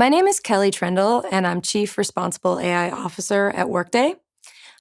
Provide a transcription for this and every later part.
My name is Kelly Trindel, and I'm Chief Responsible AI Officer at Workday.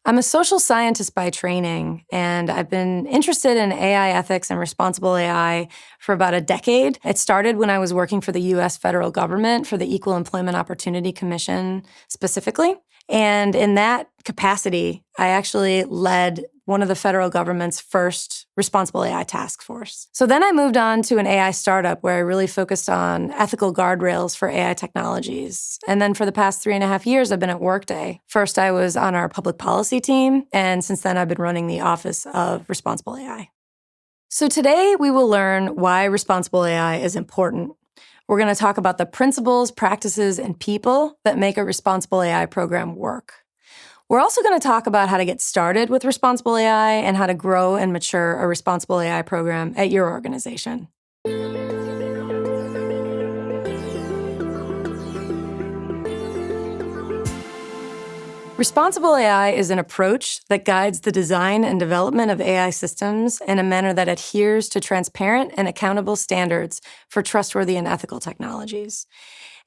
I'm a social scientist by training, and I've been interested in AI ethics and responsible AI for about a decade. It started when I was working for the U.S. federal government for the Equal Employment Opportunity Commission specifically. And in that capacity, I actually led one of the federal government's first responsible AI task force. So then I moved on to an AI startup where I really focused on ethical guardrails for AI technologies. And then for the past 3.5 years, I've been at Workday. First, I was on our public policy team, and since then, I've been running the Office of Responsible AI. So today, we will learn why responsible AI is important. We're going to talk about the principles, practices, and people that make a responsible AI program work. We're also going to talk about how to get started with responsible AI and how to grow and mature a responsible AI program at your organization. Responsible AI is an approach that guides the design and development of AI systems in a manner that adheres to transparent and accountable standards for trustworthy and ethical technologies.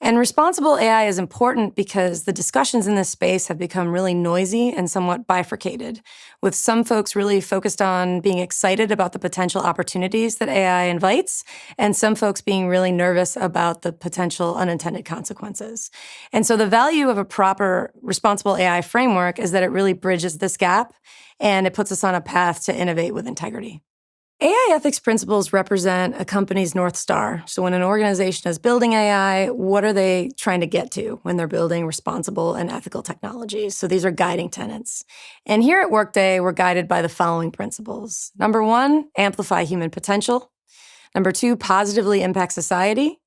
And responsible AI is important because the discussions in this space have become really noisy and somewhat bifurcated, with some folks really focused on being excited about the potential opportunities that AI invites, and some folks being really nervous about the potential unintended consequences. And so the value of a proper responsible AI framework is that it really bridges this gap, and it puts us on a path to innovate with integrity. AI ethics principles represent a company's North Star. So when an organization is building AI, what are they trying to get to when they're building responsible and ethical technologies? So these are guiding tenets. And here at Workday, we're guided by the following principles. Number 1, amplify human potential. Number 2, positively impact society.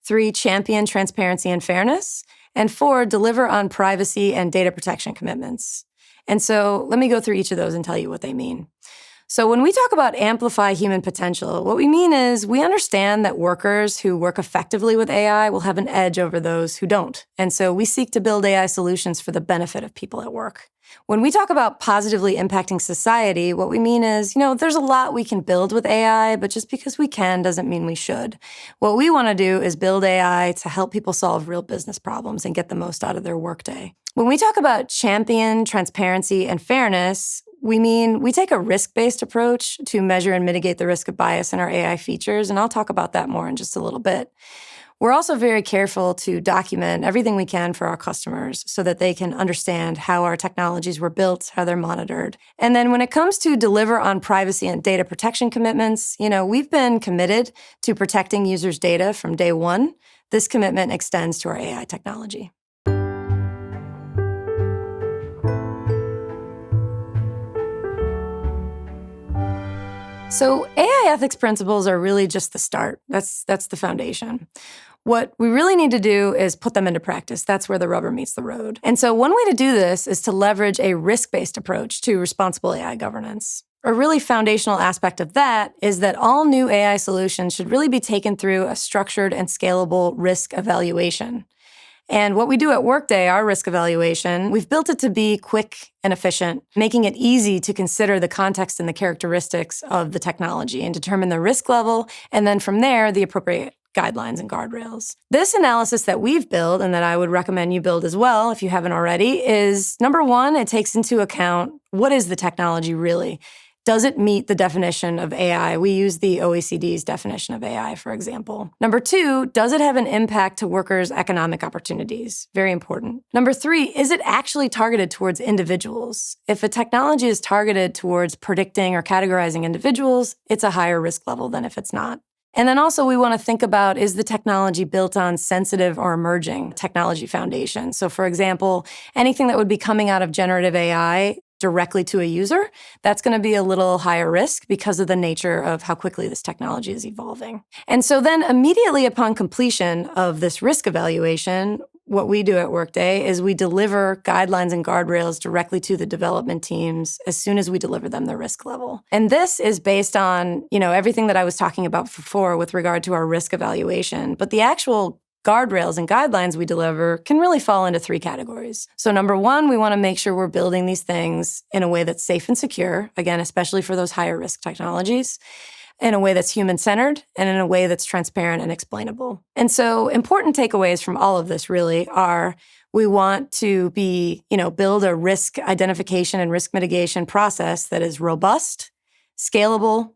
3, champion transparency and fairness. And 4, deliver on privacy and data protection commitments. And so let me go through each of those and tell you what they mean. So when we talk about amplify human potential, what we mean is we understand that workers who work effectively with AI will have an edge over those who don't. And so we seek to build AI solutions for the benefit of people at work. When we talk about positively impacting society, what we mean is, there's a lot we can build with AI, but just because we can doesn't mean we should. What we want to do is build AI to help people solve real business problems and get the most out of their workday. When we talk about champion transparency and fairness, we mean we take a risk-based approach to measure and mitigate the risk of bias in our AI features, and I'll talk about that more in just a little bit. We're also very careful to document everything we can for our customers so that they can understand how our technologies were built, how they're monitored. And then when it comes to deliver on privacy and data protection commitments, we've been committed to protecting users' data from day one. This commitment extends to our AI technology. So AI ethics principles are really just the start. That's the foundation. What we really need to do is put them into practice. That's where the rubber meets the road. And so one way to do this is to leverage a risk-based approach to responsible AI governance. A really foundational aspect of that is that all new AI solutions should really be taken through a structured and scalable risk evaluation. And what we do at Workday, our risk evaluation, we've built it to be quick and efficient, making it easy to consider the context and the characteristics of the technology and determine the risk level, and then from there, the appropriate guidelines and guardrails. This analysis that we've built, and that I would recommend you build as well if you haven't already, is number 1, it takes into account what is the technology really? Does it meet the definition of AI? We use the OECD's definition of AI, for example. Number 2, does it have an impact to workers' economic opportunities? Very important. Number 3, is it actually targeted towards individuals? If a technology is targeted towards predicting or categorizing individuals, it's a higher risk level than if it's not. And then also we want to think about, is the technology built on sensitive or emerging technology foundation? So for example, anything that would be coming out of generative AI directly to a user, that's going to be a little higher risk because of the nature of how quickly this technology is evolving. And so then immediately upon completion of this risk evaluation, what we do at Workday is we deliver guidelines and guardrails directly to the development teams as soon as we deliver them the risk level. And this is based on, everything that I was talking about before with regard to our risk evaluation. But the actual guardrails and guidelines we deliver can really fall into 3 categories. So number 1, we want to make sure we're building these things in a way that's safe and secure, again, especially for those higher risk technologies. in a way that's human-centered and in a way that's transparent and explainable. And so important takeaways from all of this really are we want to build a risk identification and risk mitigation process that is robust, scalable,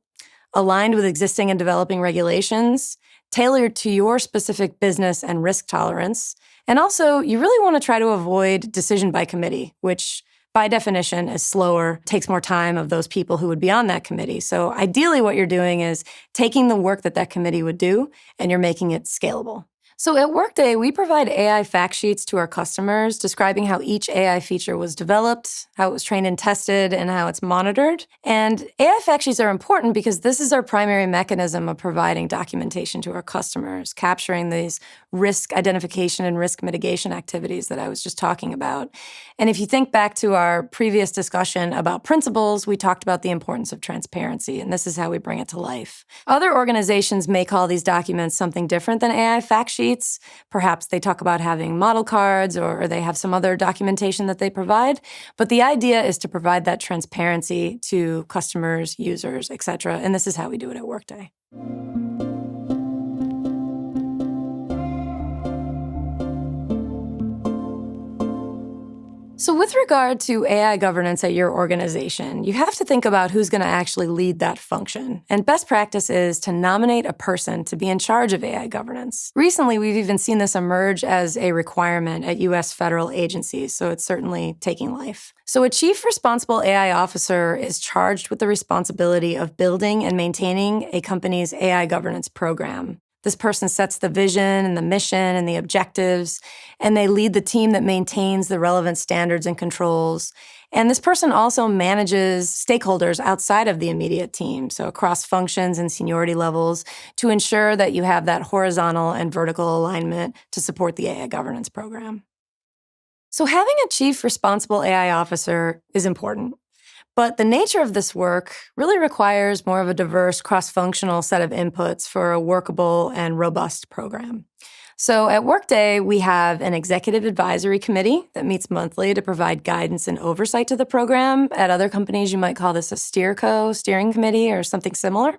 aligned with existing and developing regulations, tailored to your specific business and risk tolerance. And also, you really want to try to avoid decision by committee, which by definition is slower, takes more time of those people who would be on that committee. So ideally what you're doing is taking the work that committee would do and you're making it scalable. So at Workday, we provide AI fact sheets to our customers describing how each AI feature was developed, how it was trained and tested, and how it's monitored. And AI fact sheets are important because this is our primary mechanism of providing documentation to our customers, capturing these risk identification and risk mitigation activities that I was just talking about. And if you think back to our previous discussion about principles, we talked about the importance of transparency, and this is how we bring it to life. Other organizations may call these documents something different than AI fact sheets. Perhaps they talk about having model cards or they have some other documentation that they provide. But the idea is to provide that transparency to customers, users, et cetera. And this is how we do it at Workday. So with regard to AI governance at your organization, you have to think about who's going to actually lead that function. And best practice is to nominate a person to be in charge of AI governance. Recently, we've even seen this emerge as a requirement at U.S. federal agencies, so it's certainly taking life. So a chief responsible AI officer is charged with the responsibility of building and maintaining a company's AI governance program. This person sets the vision and the mission and the objectives, and they lead the team that maintains the relevant standards and controls. And this person also manages stakeholders outside of the immediate team, so across functions and seniority levels, to ensure that you have that horizontal and vertical alignment to support the AI governance program. So having a chief responsible AI officer is important. But the nature of this work really requires more of a diverse, cross-functional set of inputs for a workable and robust program. So at Workday, we have an executive advisory committee that meets monthly to provide guidance and oversight to the program. At other companies, you might call this a steering committee, or something similar.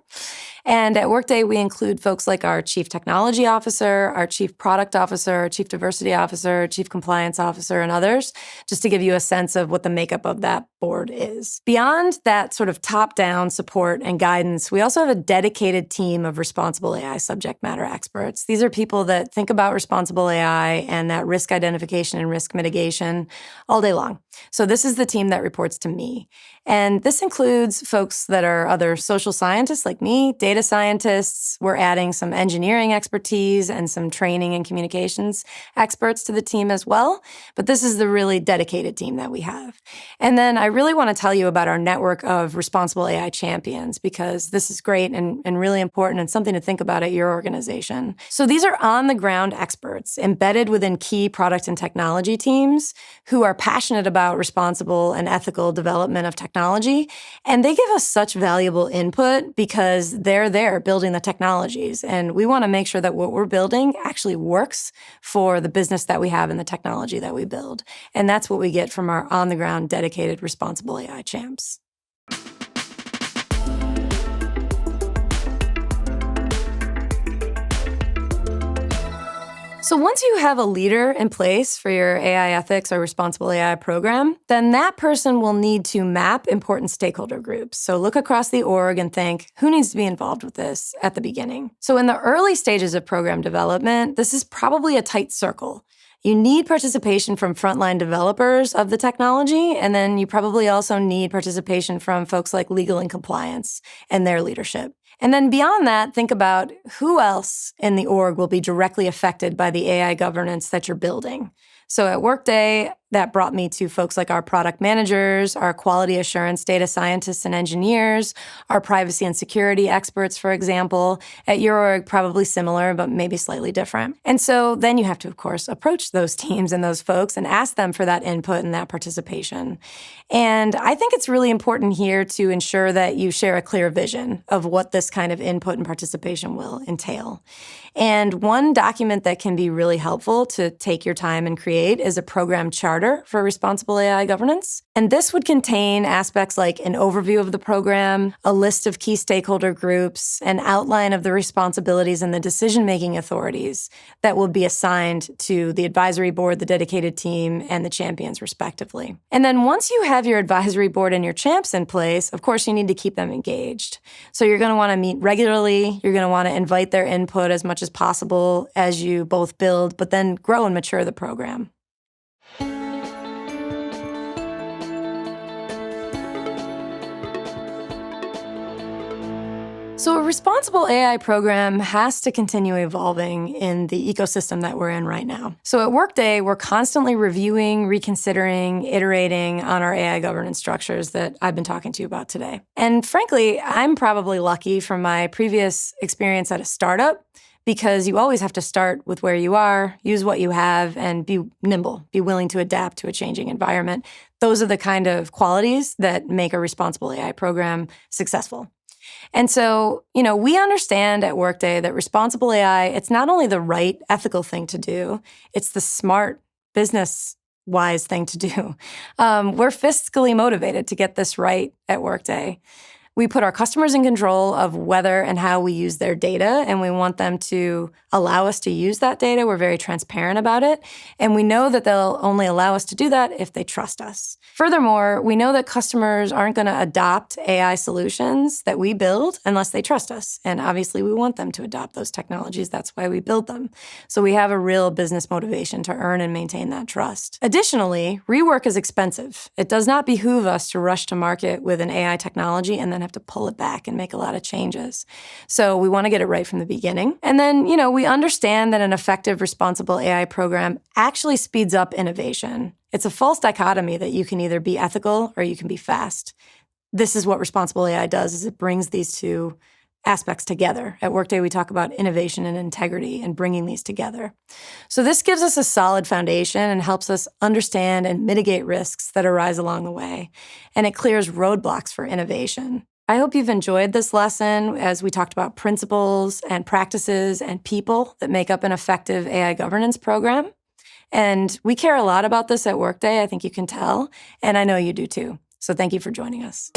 And at Workday, we include folks like our chief technology officer, our chief product officer, our chief diversity officer, chief compliance officer, and others, just to give you a sense of what the makeup of that board is. Beyond that sort of top-down support and guidance, we also have a dedicated team of responsible AI subject matter experts. These are people that think about responsible AI and that risk identification and risk mitigation all day long. So this is the team that reports to me. And this includes folks that are other social scientists like me, data scientists. We're adding some engineering expertise and some training and communications experts to the team as well. But this is the really dedicated team that we have. And then I really want to tell you about our network of responsible AI champions, because this is great and really important and something to think about at your organization. So these are on-the-ground experts embedded within key product and technology teams who are passionate about responsible and ethical development of technology. And they give us such valuable input because they're there building the technologies. And we want to make sure that what we're building actually works for the business that we have and the technology that we build. And that's what we get from our on-the-ground dedicated responsible AI champs. So once you have a leader in place for your AI ethics or responsible AI program, then that person will need to map important stakeholder groups. So look across the org and think, who needs to be involved with this at the beginning? So in the early stages of program development, this is probably a tight circle. You need participation from frontline developers of the technology, and then you probably also need participation from folks like legal and compliance and their leadership. And then beyond that, think about who else in the org will be directly affected by the AI governance that you're building. So at Workday, that brought me to folks like our product managers, our quality assurance data scientists and engineers, our privacy and security experts, for example. At your org, probably similar, but maybe slightly different. And so then you have to, of course, approach those teams and those folks and ask them for that input and that participation. And I think it's really important here to ensure that you share a clear vision of what this this kind of input and participation will entail. And one document that can be really helpful to take your time and create is a program charter for responsible AI governance. And this would contain aspects like an overview of the program, a list of key stakeholder groups, an outline of the responsibilities and the decision-making authorities that will be assigned to the advisory board, the dedicated team, and the champions, respectively. And then once you have your advisory board and your champs in place, of course, you need to keep them engaged. So you're going to want to meet regularly. You're going to want to invite their input as much as possible as you both build, but then grow and mature the program. So a responsible AI program has to continue evolving in the ecosystem that we're in right now. So at Workday, we're constantly reviewing, reconsidering, iterating on our AI governance structures that I've been talking to you about today. And frankly, I'm probably lucky from my previous experience at a startup, because you always have to start with where you are, use what you have, and be nimble, be willing to adapt to a changing environment. Those are the kind of qualities that make a responsible AI program successful. And so, we understand at Workday that responsible AI, it's not only the right ethical thing to do, it's the smart business-wise thing to do. We're fiscally motivated to get this right at Workday. We put our customers in control of whether and how we use their data, and we want them to allow us to use that data. We're very transparent about it, and we know that they'll only allow us to do that if they trust us. Furthermore, we know that customers aren't going to adopt AI solutions that we build unless they trust us, and obviously we want them to adopt those technologies. That's why we build them. So we have a real business motivation to earn and maintain that trust. Additionally, rework is expensive. It does not behoove us to rush to market with an AI technology and then have to pull it back and make a lot of changes. So we want to get it right from the beginning. And then, we understand that an effective responsible AI program actually speeds up innovation. It's a false dichotomy that you can either be ethical or you can be fast. This is what responsible AI does, is it brings these two aspects together. At Workday, we talk about innovation and integrity and bringing these together. So this gives us a solid foundation and helps us understand and mitigate risks that arise along the way. And it clears roadblocks for innovation. I hope you've enjoyed this lesson as we talked about principles and practices and people that make up an effective AI governance program. And we care a lot about this at Workday, I think you can tell, and I know you do too. So thank you for joining us.